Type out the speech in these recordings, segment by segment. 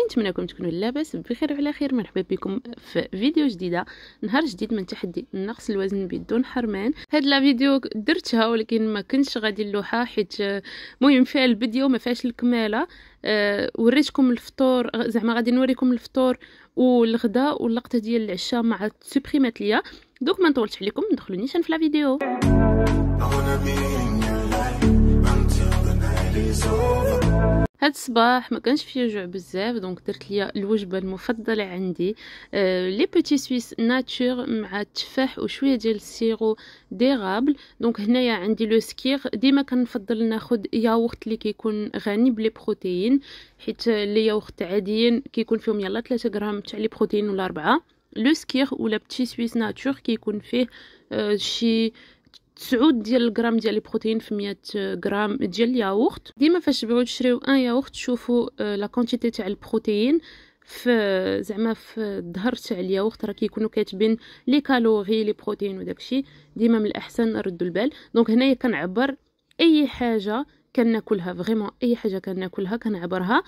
نتمنىكم تكونوا لاباس بخير وعلى خير. مرحبا بكم في فيديو جديده، نهار جديد من تحدي نقص الوزن بدون حرمان. هاد لا فيديو درتها ولكن ما كنتش غادي نلوحها حيت مهم فيها الفيديو ما فيهاش الكماله. وريتكم الفطور، زعما غادي نوريكم الفطور والغداء واللقطه ديال العشاء مع سوبريمات ليا. دوك ما نطولش عليكم، ندخلوا نيشان في لا فيديو. هاد الصباح ما كانش فيه جوع بزاف، دونك درت ليا الوجبه المفضله عندي، لي بوتي سويس ناتور مع التفاح وشويه ديال السيرو ديغابل. دونك هنايا عندي لو سكير. ديما كنفضل ناخذ ياغورت اللي كيكون غني بلي بروتين، حيت لي ياغورت عاديين كيكون فيهم يلا 3 غرام تاع لي بروتين ولا 4. لو سكير ولا بوتي سويس ناتور كيكون فيه شي 9 ديال الغرام ديال البروتين في 100 غرام ديال الياغورت. ديما فاش تبغيو تشريو ان ياغورت شوفوا لا كونتيتي تاع البروتين في زعما في الظهر تاع الياغورت، راه كيكونوا كاتبين لي كالوري لي بروتين وداكشي. ديما من الاحسن نردوا البال. دونك هنايا كنعبر اي حاجه كناكلها، فريمون اي حاجه كناكلها كنعبرها.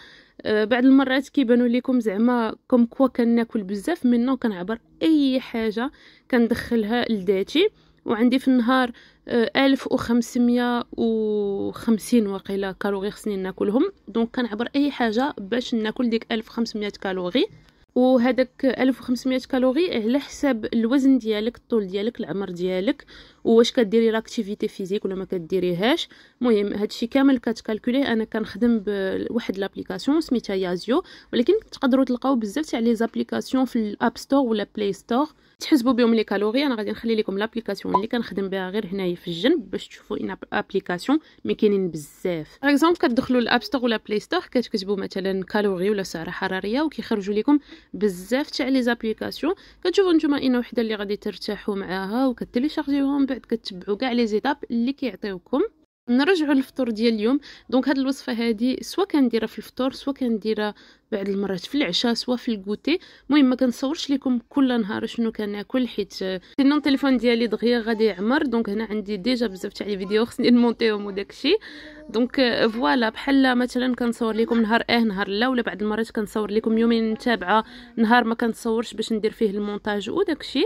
بعض المرات كيبانوا لكم زعما كوم كوا كناكل بزاف، منو كنعبر اي حاجه كندخلها لذاتي. وعندي في النهار 1550 واقيلا كالوري خصني ناكلهم، دونك كنعبر اي حاجه باش ناكل ديك 1500 كالوري. وهذاك 1500 كالوري على حساب الوزن ديالك، الطول ديالك، العمر ديالك، واش كديري لاكتيفيتي فيزيك ولا ما كديريهاش. المهم هادشي كامل كتكالكوليه. انا كنخدم بواحد لابليكاسيون سميتها يازيو، ولكن تقدروا تلقاو بزاف تاع لي زابليكاسيون في الاب ستور ولا بلاي ستور تحسبوا بهم لي كالوري. انا غادي نخلي لكم لابليكاسيون اللي كنخدم بها غير هنايا في الجنب باش تشوفوا ان ابليكاسيون مي كاينين بزاف. باغ اكزومبل كتدخلوا للاب ستور ولا بلاي ستور كتكتبوا مثلا كالوري ولا سعره حراريه وكيخرجوا لكم بزاف تاع لي زابليكاسيون. كتشوفوا نتوما ان وحده اللي غادي ترتاحوا معاها وكتيليشارجيوهم، بعد كتبعوا كاع لي زيتاب اللي كيعطيوكم. نرجعوا للفطور ديال اليوم. دونك هاد الوصفه هذه سواء كنديرها في الفطور سواء كنديرها بعض المرات في العشاء سواء في الكوتي. المهم ما كنصورش لكم كل نهار شنو كناكل حيت سينو التليفون ديالي دغيا غادي يعمر. دونك هنا عندي ديجا بزاف تاع لي فيديو خصني نمونطيهم وداكشي. دونك فوالا بحال مثلا كنصور لكم نهار نهار لا، ولا بعض المرات كنصور لكم يومين متابعه نهار ما كنتصورش باش ندير فيه المونتاج وداكشي.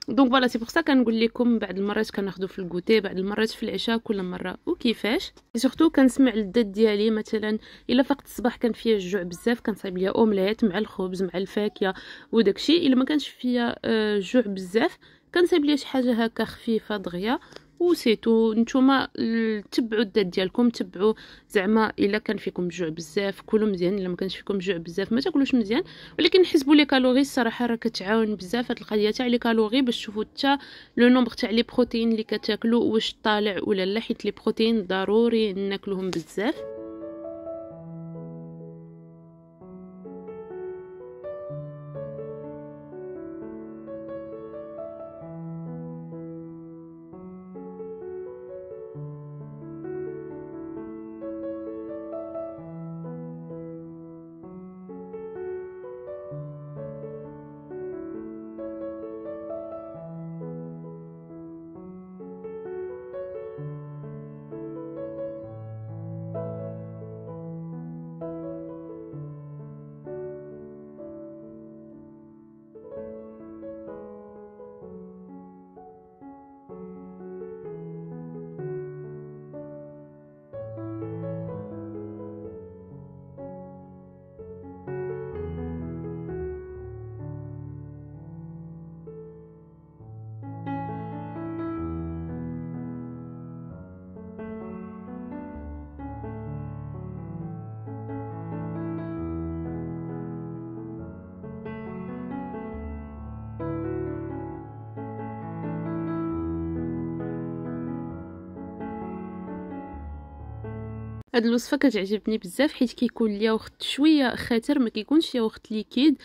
دونك فوالا سي بوغ سا كنقول لكم بعض المرات كناخذو في الكوتي، بعض المرات في العشاء، كل مره وكيفاش. سورتو كنسمع للدات ديالي مثلا الا فقت الصباح كان فيا الجوع بزاف كنصايب ليا اومليت مع الخبز مع الفاكهه وداكشي. الا ما كانش فيا جوع بزاف كنصايب ليا شي حاجه هكا خفيفه دغيا وسيتو. نتوما تبعوا الذات ديالكم، تبعوا زعما الا كان فيكم جوع بزاف كلوا مزيان، الا ما كانش فيكم جوع بزاف ما تاكلوش مزيان. ولكن حسبوا لي كالوري، الصراحه راه كتعاون بزاف هاد القضيه تاع لي كالوري باش تشوفوا حتى لو نومبر تاع لي بروتين اللي كتاكلوا واش طالع ولا لا، حيت لي بروتين ضروري ناكلوهم بزاف. هاد الوصفه كتعجبني بزاف حيت كيكون الياغورت شويه خاتر، ما كيكونش ياغورت ليكيد،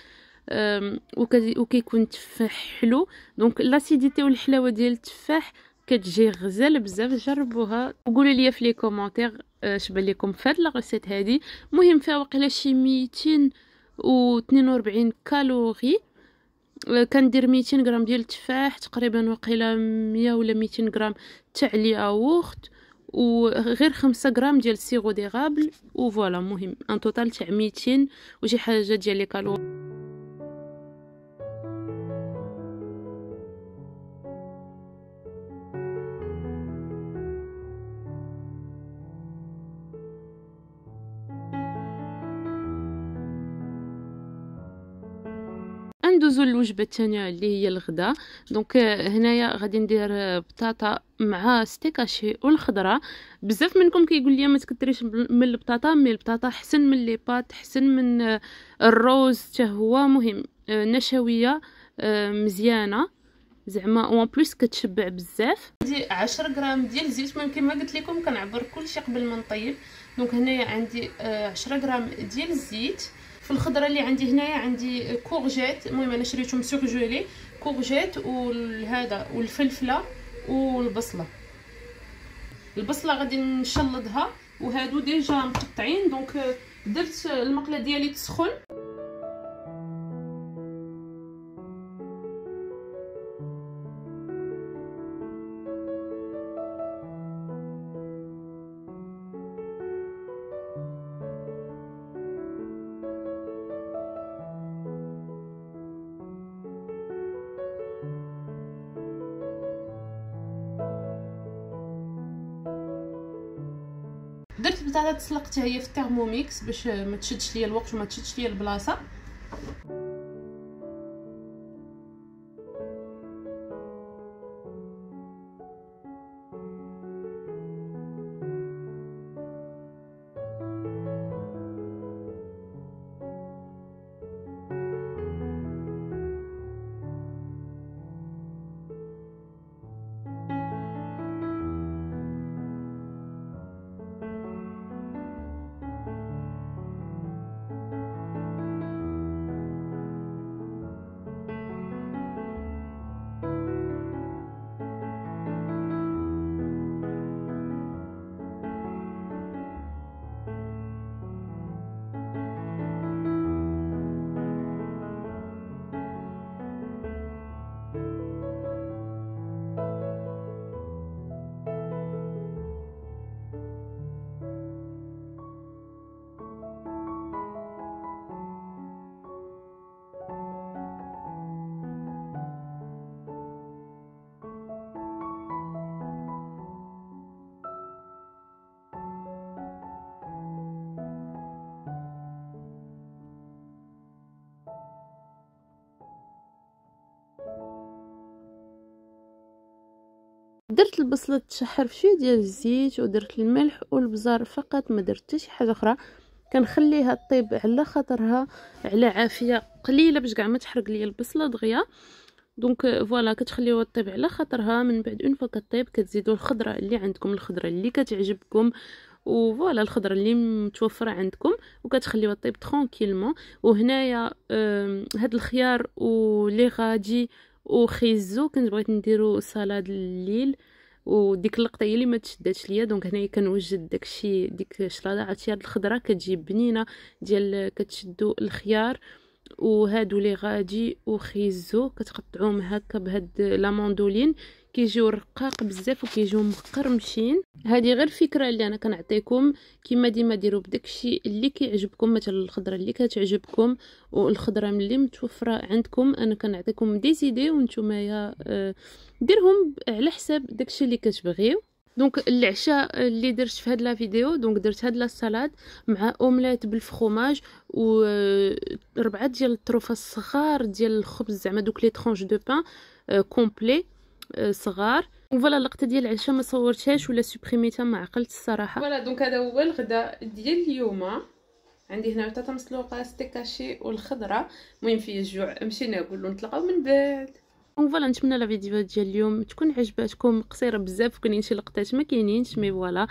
وكيكون تفاح حلو. دونك لاسيديتي والحلاوه ديال التفاح كتجي غزال بزاف. جربوها وقولوا لي في لي كومونتير اش بان لكم في هاد لا ريسيت هادي. المهم فيها واقيلا شي 242 كالوري. كندير 200 غرام ديال التفاح، تقريبا واقيلا 100 ولا 200 غرام تاع الياغورت، وغير 5 غرام ديال السيرو ديغابل وفوالا. مهم ان توتال تاع 200 وشي حاجه ديال لي كالوري. ندوزو للوجبه الثانيه اللي هي الغداء. دونك هنايا غادي ندير بطاطا مع ستيكاشي والخضره. بزاف منكم كيقول لي ما تكثريش من البطاطا، مي البطاطا حسن من لي بات، حسن من الروز حتى هو. مهم نشويه مزيانه زعما اون بليس كتشبع بزاف. عندي 10 غرام ديال الزيت. المهم كما قلت لكم كنعبر كلشي قبل ما نطيب. دونك هنايا عندي 10 غرام ديال الزيت. في الخضره اللي عندي هنايا عندي كورجيت، المهم انا شريتهم سورجولي، كورجيت وهذا والفلفله والبصله. البصله غادي نشلضها وهادو ديجا مقطعين. دونك درت المقله ديالي تسخن. درت البطاطا تسلقتها هي في الترموميكس باش ما تشدش ليا الوقت وما تشدش ليا البلاصه. درت البصله تشحر في شويه ديال الزيت ودرت الملح والبزار فقط، ما درت حتى شي حاجه اخرى. كنخليها طيب على خاطرها على عافيه قليله باش كاع ما تحرق ليا البصله دغيا. دونك فوالا كتخليوها طيب على خاطرها. من بعد اون فوا كطيب كتزيدوا الخضره اللي عندكم، الخضره اللي كتعجبكم، وفوالا الخضره اللي متوفره عندكم، وكتخليوها طيب ترونكيلمون. وهنايا هاد الخيار ولي غادي وخيزو كنت بغيت نديرو سالاد الليل، وديك اللقطه هي اللي ما تشداتش ليا. دونك هنايا كنوجد داكشي ديك الشلاضه. عرفتي هاد الخضره كتجيب بنينه ديال كتشدو الخيار وهادو لي غادي وخيزو كتقطعوهم هكا بهاد لا ماندولين، كيجيو رقاق بزاف وكيجيو مقرمشين. هذه غير فكره اللي انا كنعطيكم. كيما ديما ديروا بداكشي اللي كيعجبكم، مثلا الخضره اللي كتعجبكم والخضره ملي متوفره عندكم. انا كنعطيكم دي زيدي وانتوما ديرهم على حساب داكشي اللي كتبغيو. دونك العشاء اللي درت في هاد لا فيديو، دونك درت هاد لا سالاد مع اومليت بالفرomage و 4 ديال الطروفه الصغار ديال الخبز، زعما دوك لي طرونش دو بان كومبلي صغار. فوالا اللقطه ديال العشاء ما صورتهاش ولا سوبريميتها، ما عقلت الصراحه. فوالا دونك هذا هو الغداء ديال اليوم. عندي هنا بطاطا مسلوقه، ستيكاشي والخضره. المهم فيا الجوع نمشي ناكل ونتلاقاو من بعد. دونك فوالا نتمنى لا فيديو ديال اليوم تكون عجباتكم. قصيره بزاف وكاينين شي لقطات ما كاينينش، مي فوالا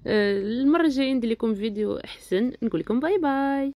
المره الجايه ندير لكم فيديو احسن. نقول لكم باي باي.